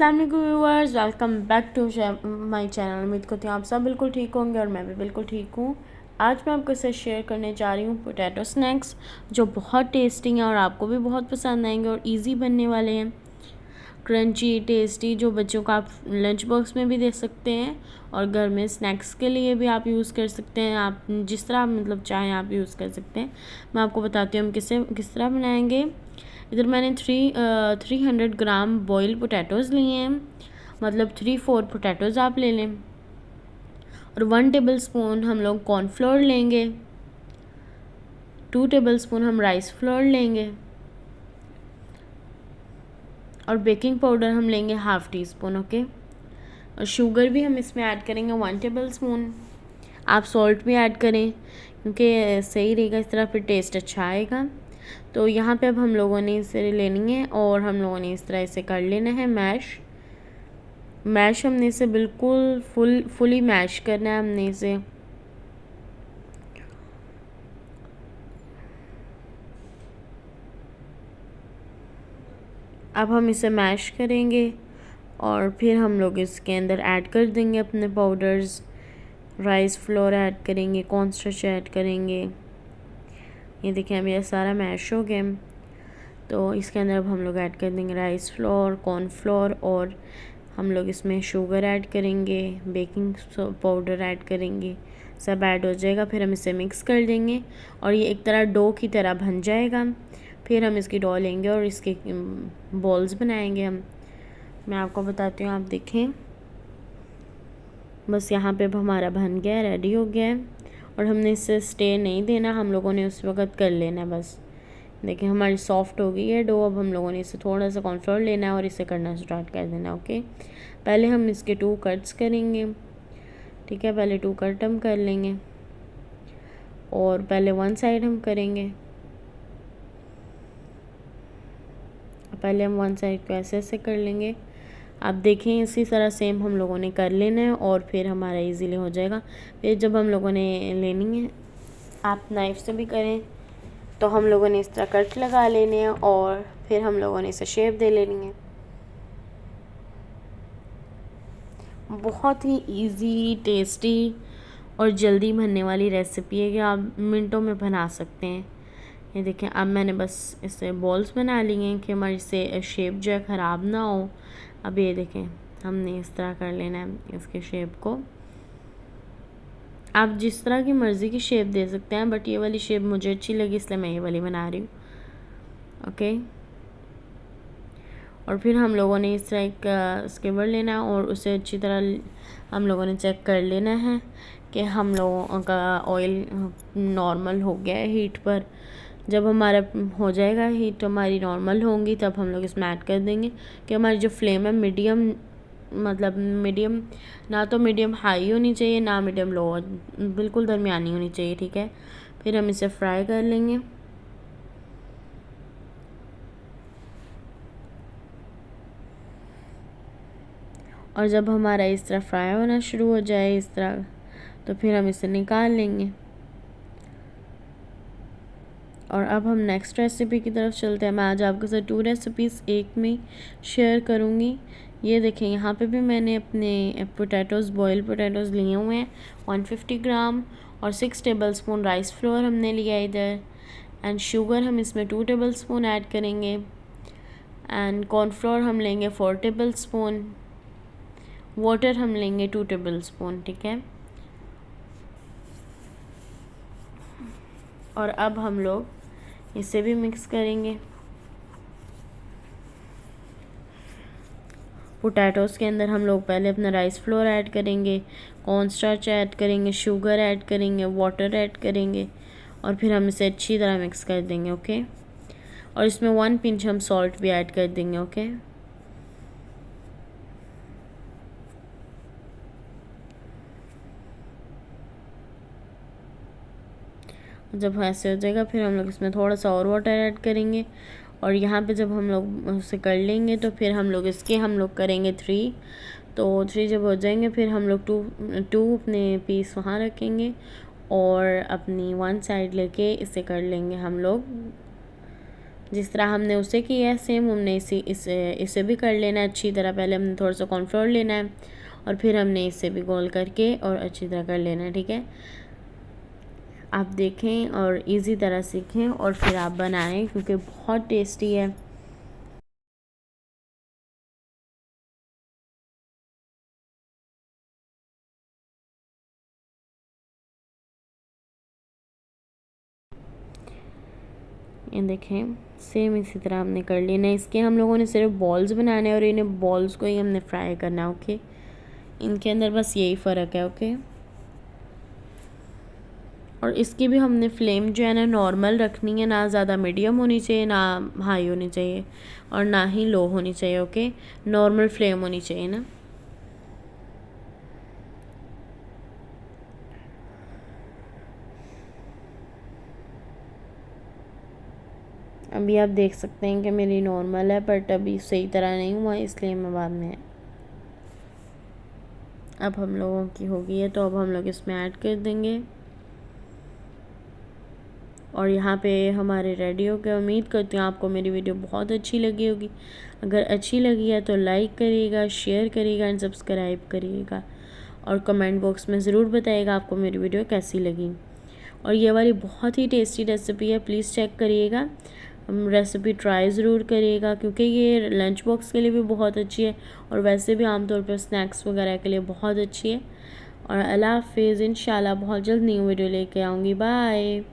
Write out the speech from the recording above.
अस्सलाम वालेकुम viewers, welcome back to my channel. उम्मीद करती हूँ आप सब बिल्कुल ठीक होंगे और मैं भी बिल्कुल ठीक हूँ। आज मैं आपके साथ शेयर करने जा रही हूँ पोटैटो स्नैक्स, जो बहुत टेस्टी हैं और आपको भी बहुत पसंद आएंगे और इजी बनने वाले हैं। क्रंची टेस्टी, जो बच्चों का आप लंच बॉक्स में भी दे सकते हैं और घर में स्नैक्स के लिए भी आप यूज़ कर सकते हैं। आप जिस तरह मतलब चाहें आप यूज़ कर सकते हैं। मैं आपको बताती हूँ हम किस तरह बनाएंगे। इधर मैंने 300 ग्राम बॉयल पोटैटोज़ लिए हैं, मतलब 3-4 पोटैटोज़ आप ले लें। और 1 टेबल स्पून हम लोग कॉर्नफ्लोर लेंगे, 2 टेबल स्पून हम राइस फ्लोर लेंगे और बेकिंग पाउडर हम लेंगे हाफ़ टी स्पून। ओके, और शुगर भी हम इसमें ऐड करेंगे 1 टेबल स्पून। आप सॉल्ट भी ऐड करें क्योंकि सही रहेगा, इस तरह फिर टेस्ट अच्छा आएगा। तो यहाँ पे अब हम लोगों ने इसे लेनी है और हम लोगों ने इस तरह इसे कर लेना है मैश हमने इसे बिल्कुल फुली मैश करना है हमने इसे। अब हम इसे मैश करेंगे और फिर हम लोग इसके अंदर ऐड कर देंगे अपने पाउडर्स। राइस फ्लोर ऐड करेंगे, कॉर्नस्टार्च ऐड करेंगे। ये देखिए अब ये सारा मैश हो गया। तो इसके अंदर अब हम लोग ऐड कर देंगे राइस फ्लोर, कॉर्नफ्लोर और हम लोग इसमें शुगर ऐड करेंगे, बेकिंग पाउडर ऐड करेंगे। सब ऐड हो जाएगा, फिर हम इसे मिक्स कर देंगे और ये एक तरह डो की तरह बन जाएगा। फिर हम इसकी डो लेंगे और इसके बॉल्स बनाएंगे हम। मैं आपको बताती हूँ, आप देखें बस यहाँ पे अब हमारा बन गया है, रेडी हो गया है। और हमने इसे स्टे नहीं देना, हम लोगों ने उस वक़्त कर लेना है बस। देखिए हमारी सॉफ्ट हो गई है डो। अब हम लोगों ने इसे थोड़ा सा कॉर्नफ्लोर लेना है और इसे करना स्टार्ट कर देना। ओके, पहले हम इसके 2 कट्स करेंगे। ठीक है, पहले 2 कट हम कर लेंगे और पहले 1 साइड हम करेंगे। पहले हम 1 साइड को ऐसे ऐसे कर लेंगे। आप देखें इसी तरह सेम हम लोगों ने कर लेना है और फिर हमारा इजीली हो जाएगा। फिर जब हम लोगों ने लेनी है, आप नाइफ़ से भी करें, तो हम लोगों ने इस तरह कट लगा लेने हैं और फिर हम लोगों ने इसे शेप दे लेनी है। बहुत ही इजी, टेस्टी और जल्दी बनने वाली रेसिपी है कि आप मिनटों में बना सकते हैं। ये देखें अब मैंने बस इससे बॉल्स बना लिए हैं कि हमारी से शेप जो है ख़राब ना हो। अब ये देखें हमने इस तरह कर लेना है इसके शेप को। आप जिस तरह की मर्ज़ी की शेप दे सकते हैं, बट ये वाली शेप मुझे अच्छी लगी इसलिए मैं ये वाली बना रही हूँ। ओके, और फिर हम लोगों ने इस तरह एक स्केवर लेना है और उसे अच्छी तरह हम लोगों ने चेक कर लेना है कि हम लोगों का ऑयल नॉर्मल हो गया है हीट पर। जब हमारा हो जाएगा, हीट हमारी नॉर्मल होंगी, तब हम लोग इसमें ऐड कर देंगे कि हमारी जो फ्लेम है मीडियम, मतलब मीडियम, ना तो मीडियम हाई होनी चाहिए ना मीडियम लो, बिल्कुल दरमियानी होनी चाहिए। ठीक है, फिर हम इसे फ्राई कर लेंगे। और जब हमारा इस तरह फ्राई होना शुरू हो जाए इस तरह, तो फिर हम इसे निकाल लेंगे। और अब हम नेक्स्ट रेसिपी की तरफ चलते हैं। मैं आज आपके साथ 2 रेसिपीज़ एक में शेयर करूँगी। ये देखें यहाँ पे भी मैंने अपने पोटैटोज़, बॉयल पोटैटोज़ लिए हुए हैं 150 ग्राम और 6 टेबल स्पून राइस फ्लोर हमने लिया है इधर। एंड शुगर हम इसमें 2 टेबल स्पून ऐड करेंगे एंड कॉर्नफ्लोर हम लेंगे 4 टेबल स्पून। वाटर हम लेंगे 2 टेबल स्पून। ठीक है, और अब हम लोग इसे भी मिक्स करेंगे। पोटैटोज़ के अंदर हम लोग पहले अपना राइस फ्लोर ऐड करेंगे, कॉर्नस्टार्च ऐड करेंगे, शुगर ऐड करेंगे, वाटर ऐड करेंगे और फिर हम इसे अच्छी तरह मिक्स कर देंगे। ओके, और इसमें 1 पिंच हम सॉल्ट भी ऐड कर देंगे। ओके, जब ऐसे हो जाएगा फिर हम लोग इसमें थोड़ा सा और वाटर ऐड करेंगे और यहाँ पे जब हम लोग उसे कर लेंगे तो फिर हम लोग इसके हम लोग करेंगे 3। तो 3 जब हो जाएंगे फिर हम लोग 2 अपने पीस वहाँ रखेंगे और अपनी 1 साइड लेके इसे कर लेंगे हम लोग जिस तरह हमने उसे किया है सेम हमने इसे भी कर लेना है अच्छी तरह। पहले हमने थोड़ा सा कॉर्नफ्लोर लेना है और फिर हमने इसे भी गोल करके और अच्छी तरह कर लेना है, ठीक है। आप देखें और इजी तरह सीखें और फिर आप बनाएं, क्योंकि बहुत टेस्टी है। ये देखें सेम इसी तरह हमने कर लेना है। इसके हम लोगों ने सिर्फ बॉल्स बनाने हैं और इन्हें बॉल्स को ही हमने फ्राई करना है, ओके। इनके अंदर बस यही फ़र्क है, ओके। और इसकी भी हमने फ्लेम जो है ना नॉर्मल रखनी है, ना ज़्यादा मीडियम होनी चाहिए ना हाई होनी चाहिए और ना ही लो होनी चाहिए, ओके। नॉर्मल फ्लेम होनी चाहिए ना। अभी आप देख सकते हैं कि मेरी नॉर्मल है, बट अभी सही तरह नहीं हुआ, इसलिए मैं बाद में अब हम लोगों की हो गई है तो अब हम लोग इसमें ऐड कर देंगे। और यहाँ पे हमारे रेडी हो गए। उम्मीद करती हूँ आपको मेरी वीडियो बहुत अच्छी लगी होगी। अगर अच्छी लगी है तो लाइक करिएगा, शेयर करिएगा एंड सब्सक्राइब करिएगा और कमेंट बॉक्स में ज़रूर बताइएगा आपको मेरी वीडियो कैसी लगी। और ये वाली बहुत ही टेस्टी रेसिपी है, प्लीज़ चेक करिएगा, रेसिपी ट्राई ज़रूर करिएगा, क्योंकि ये लंच बॉक्स के लिए भी बहुत अच्छी है और वैसे भी आमतौर पर स्नैक्स वगैरह के लिए बहुत अच्छी है। और अल्लाह हाफिज़, इंशाल्लाह बहुत जल्द न्यू वीडियो लेके आऊँगी। बाय।